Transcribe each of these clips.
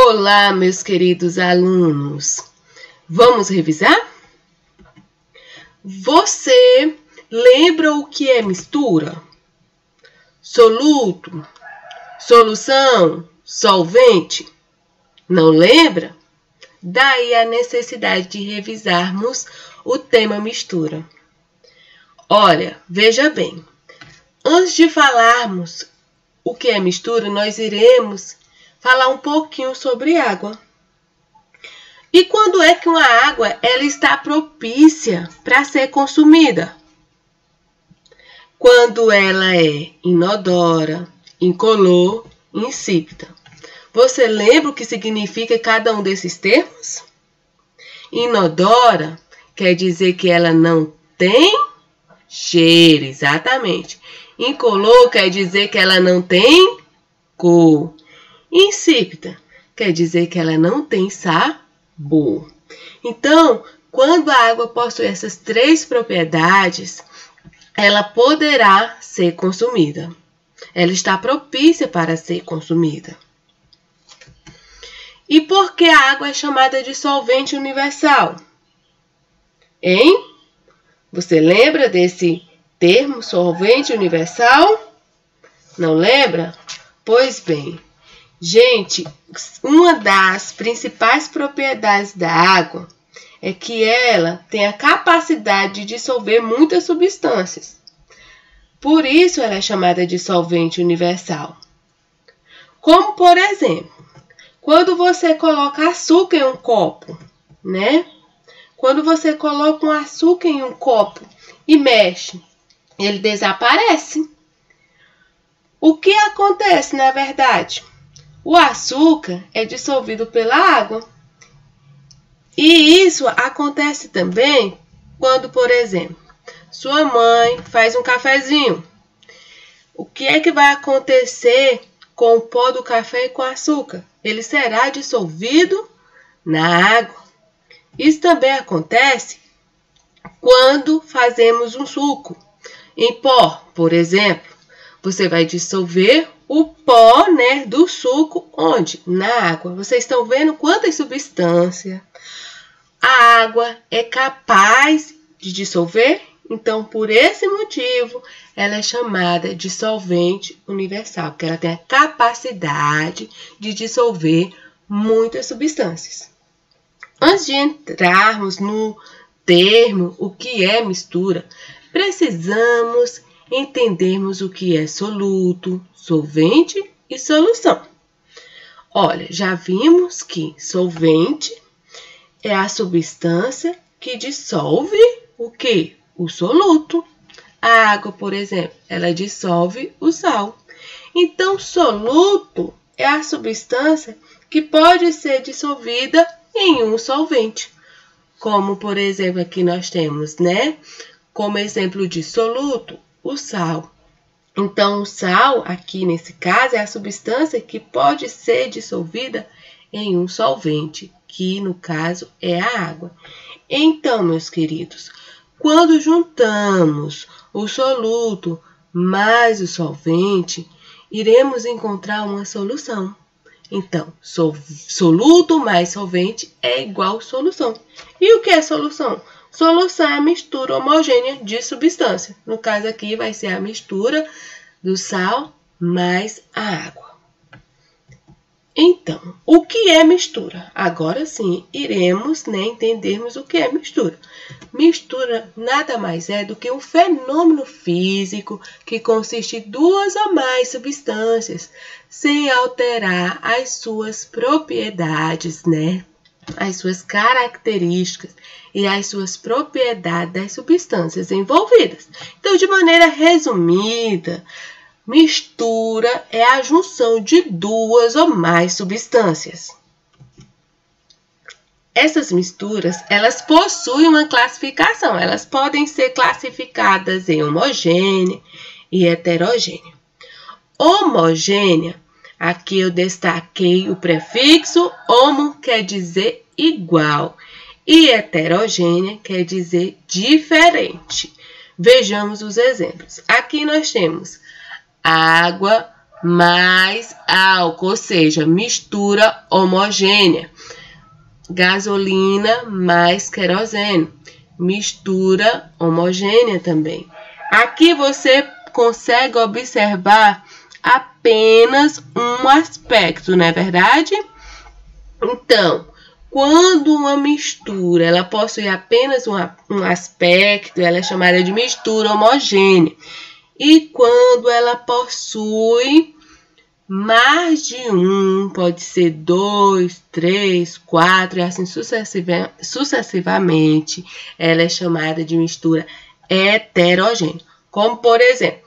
Olá, meus queridos alunos. Vamos revisar? Você lembra o que é mistura? Soluto, solução, solvente? Não lembra? Daí a necessidade de revisarmos o tema mistura. Olha, veja bem. Antes de falarmos o que é mistura, nós iremos falar um pouquinho sobre água. E quando é que uma água ela está propícia para ser consumida? Quando ela é inodora, incolor, insípida. Você lembra o que significa cada um desses termos? Inodora quer dizer que ela não tem cheiro, exatamente. Incolor quer dizer que ela não tem cor. Insípida quer dizer que ela não tem sabor. Então, quando a água possui essas três propriedades, ela poderá ser consumida. Ela está propícia para ser consumida. E por que a água é chamada de solvente universal? Hein? Você lembra desse termo, solvente universal? Não lembra? Pois bem, gente, uma das principais propriedades da água é que ela tem a capacidade de dissolver muitas substâncias. Por isso ela é chamada de solvente universal. Como, por exemplo, quando você coloca açúcar em um copo, né? Quando você coloca um açúcar em um copo e mexe, ele desaparece. O que acontece, na verdade? O açúcar é dissolvido pela água. E isso acontece também quando, por exemplo, sua mãe faz um cafezinho. O que é que vai acontecer com o pó do café e com o açúcar? Ele será dissolvido na água. Isso também acontece quando fazemos um suco em pó, por exemplo. Você vai dissolver o pó, né, do suco onde? Na água. Vocês estão vendo quantas substâncias a água é capaz de dissolver? Então, por esse motivo, ela é chamada de solvente universal, porque ela tem a capacidade de dissolver muitas substâncias. Antes de entrarmos no termo o que é mistura, precisamos entendermos o que é soluto, solvente e solução. Olha, já vimos que solvente é a substância que dissolve o quê? O soluto. A água, por exemplo, ela dissolve o sal. Então, soluto é a substância que pode ser dissolvida em um solvente. Como, por exemplo, aqui nós temos, né? Como exemplo de soluto, o sal. Então, o sal, aqui nesse caso, é a substância que pode ser dissolvida em um solvente, que no caso é a água. Então, meus queridos, quando juntamos o soluto mais o solvente, iremos encontrar uma solução. Então, soluto mais solvente é igual solução. E o que é solução? Solução é a mistura homogênea de substância. No caso aqui vai ser a mistura do sal mais a água. Então, o que é mistura? Agora sim, iremos entendermos o que é mistura. Mistura nada mais é do que um fenômeno físico que consiste em duas ou mais substâncias, sem alterar as suas propriedades, as suas características e as suas propriedades das substâncias envolvidas. Então, de maneira resumida, mistura é a junção de duas ou mais substâncias. Essas misturas, elas possuem uma classificação. Elas podem ser classificadas em homogênea e heterogênea. Homogênea, aqui eu destaquei o prefixo homo, quer dizer igual. E heterogênea quer dizer diferente. Vejamos os exemplos. Aqui nós temos água mais álcool, ou seja, mistura homogênea. Gasolina mais querosene, mistura homogênea também. Aqui você consegue observar apenas um aspecto, não é verdade? Então, quando uma mistura ela possui apenas um aspecto, ela é chamada de mistura homogênea. E quando ela possui mais de um, pode ser 2, 3, 4 e assim sucessivamente, ela é chamada de mistura heterogênea. Como, por exemplo,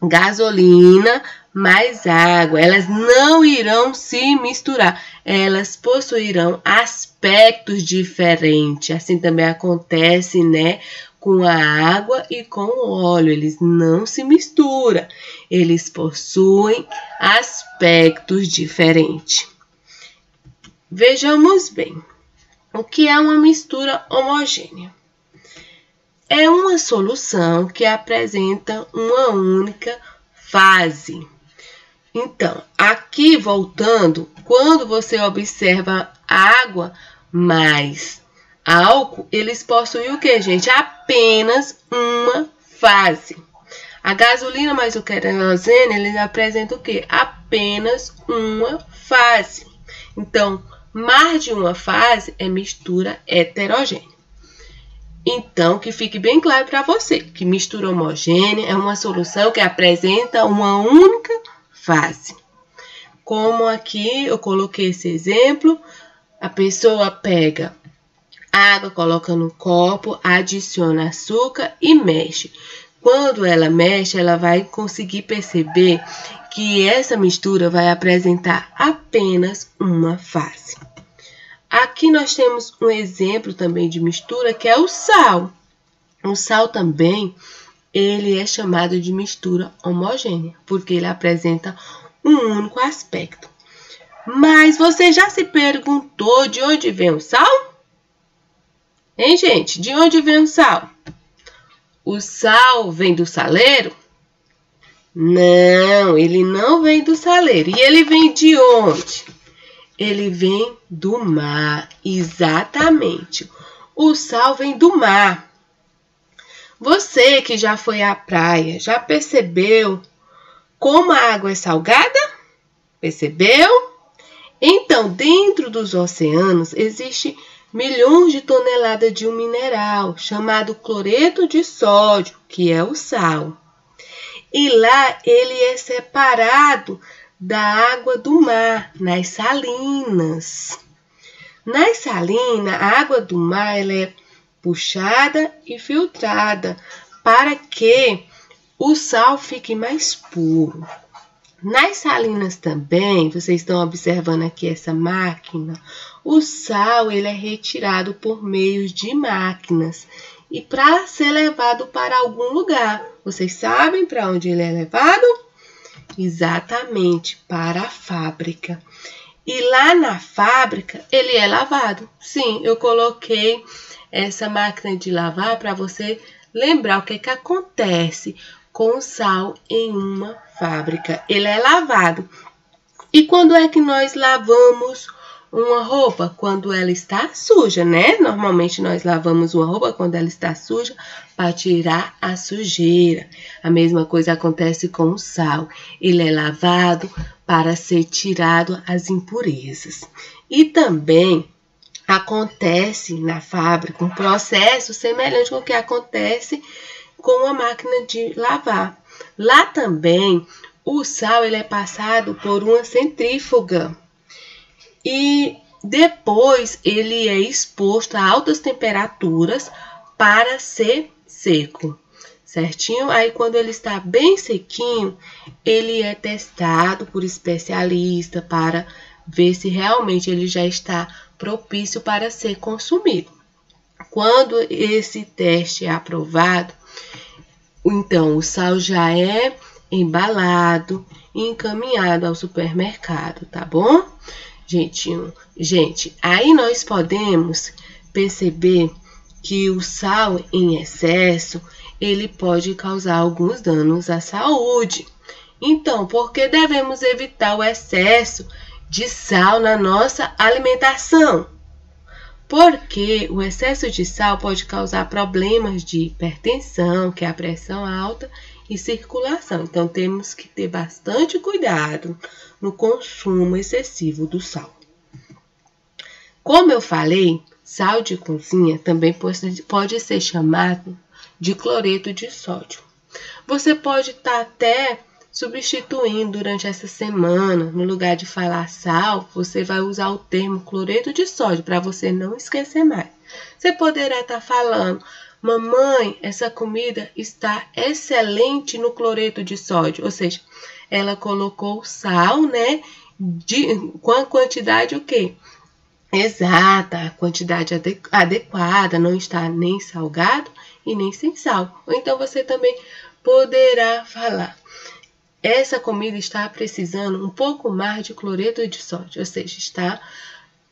gasolina mais água, elas não irão se misturar, elas possuirão aspectos diferentes. Assim também acontece, né, com a água e com o óleo, eles não se misturam, eles possuem aspectos diferentes. Vejamos bem, o que é uma mistura homogênea? É uma solução que apresenta uma única fase. Então, aqui voltando, quando você observa água mais álcool, eles possuem o que, gente? Apenas uma fase. A gasolina mais o querosene, eles apresentam o que? Apenas uma fase. Então, mais de uma fase é mistura heterogênea. Então, que fique bem claro para você que mistura homogênea é uma solução que apresenta uma única fase. Como aqui eu coloquei esse exemplo, a pessoa pega água, coloca no copo, adiciona açúcar e mexe. Quando ela mexe, ela vai conseguir perceber que essa mistura vai apresentar apenas uma fase. Aqui nós temos um exemplo também de mistura, que é o sal. O sal também, ele é chamado de mistura homogênea, porque ele apresenta um único aspecto. Mas você já se perguntou de onde vem o sal? Hein, gente? De onde vem o sal? O sal vem do saleiro? Não, ele não vem do saleiro. E ele vem de onde? Ele vem do mar, exatamente. O sal vem do mar. Você que já foi à praia, já percebeu como a água é salgada? Percebeu? Então, dentro dos oceanos, existe milhões de toneladas de um mineral chamado cloreto de sódio, que é o sal. E lá ele é separado da água do mar, nas salinas. Nas salinas, a água do mar ela é puxada e filtrada para que o sal fique mais puro. Nas salinas também, vocês estão observando aqui essa máquina, o sal ele é retirado por meio de máquinas e para ser levado para algum lugar. Vocês sabem para onde ele é levado? Exatamente, para a fábrica. E lá na fábrica, ele é lavado. Sim, eu coloquei essa máquina de lavar para você lembrar o que acontece com o sal em uma fábrica. Ele é lavado. E quando é que nós lavamos uma roupa? Quando ela está suja, né? Normalmente nós lavamos uma roupa quando ela está suja para tirar a sujeira. A mesma coisa acontece com o sal. Ele é lavado para ser tirado as impurezas. E também acontece na fábrica um processo semelhante com o que acontece com a máquina de lavar. Lá também o sal ele é passado por uma centrífuga e depois ele é exposto a altas temperaturas para ser seco, certinho? Aí quando ele está bem sequinho, ele é testado por especialista para ver se realmente ele já está propício para ser consumido. Quando esse teste é aprovado, então o sal já é embalado e encaminhado ao supermercado, tá bom? Gente, aí nós podemos perceber que o sal em excesso, ele pode causar alguns danos à saúde. Então, por que devemos evitar o excesso de sal na nossa alimentação? Porque o excesso de sal pode causar problemas de hipertensão, que é a pressão alta, e circulação. Então, temos que ter bastante cuidado no consumo excessivo do sal. Como eu falei, sal de cozinha também pode ser chamado de cloreto de sódio. Você pode estar até substituindo durante essa semana, no lugar de falar sal, você vai usar o termo cloreto de sódio para você não esquecer mais. Você poderá estar falando: mamãe, essa comida está excelente no cloreto de sódio, ou seja, ela colocou sal, né, com a quantidade o quê? Exata, a quantidade adequada, não está nem salgado e nem sem sal. Ou então você também poderá falar: essa comida está precisando um pouco mais de cloreto de sódio, ou seja, está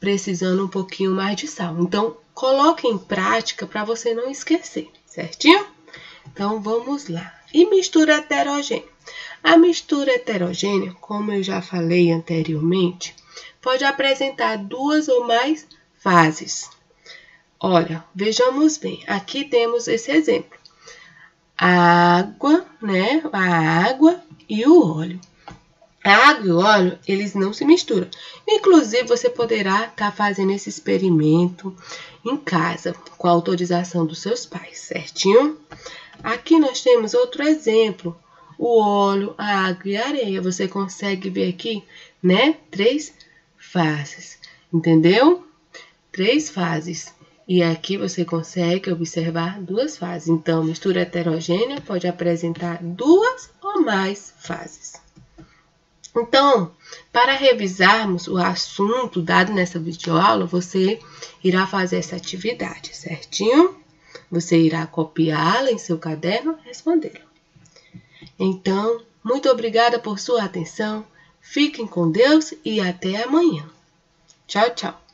precisando um pouquinho mais de sal. Então, coloque em prática para você não esquecer, certinho? Então, vamos lá. E mistura heterogênea? A mistura heterogênea, como eu já falei anteriormente, pode apresentar duas ou mais fases. Olha, vejamos bem. Aqui temos esse exemplo. A água, né? A água e o óleo. A água e o óleo, eles não se misturam. Inclusive, você poderá estar fazendo esse experimento em casa, com a autorização dos seus pais, certinho? Aqui nós temos outro exemplo. O óleo, a água e a areia. Você consegue ver aqui, né? 3 fases, entendeu? 3 fases. E aqui você consegue observar 2 fases. Então, mistura heterogênea pode apresentar 2 ou mais fases. Então, para revisarmos o assunto dado nessa videoaula, você irá fazer essa atividade, certinho? Você irá copiá-la em seu caderno e respondê-la. Então, muito obrigada por sua atenção. Fiquem com Deus e até amanhã. Tchau, tchau.